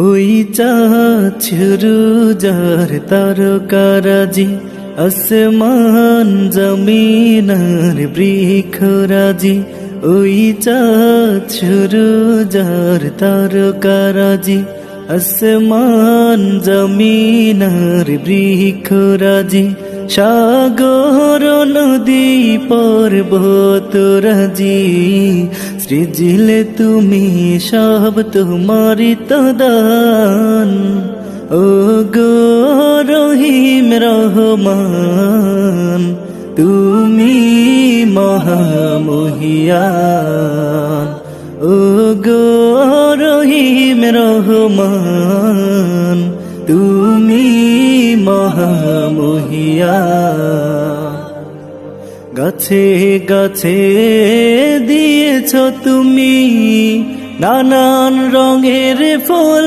ওই চাঁদ সুরুজার তারকারাজি, আসমান জমিনার বৃক্ষরাজি। ওই চাঁদ সুরুজার তারকারাজি, আসমান জমিনার বৃক্ষরাজি। সাগর নদী পর্বতরাজি, সৃজিলে তুমি সব তোমারি তো দান। ও গো রহিম রহমান, তুমি মহামহিয়ান। ও গো রহিম রহমান, তুমি মহামহিয়ান। গাছে গাছে দিয়েছ তুমি নানান রঙের ফুল,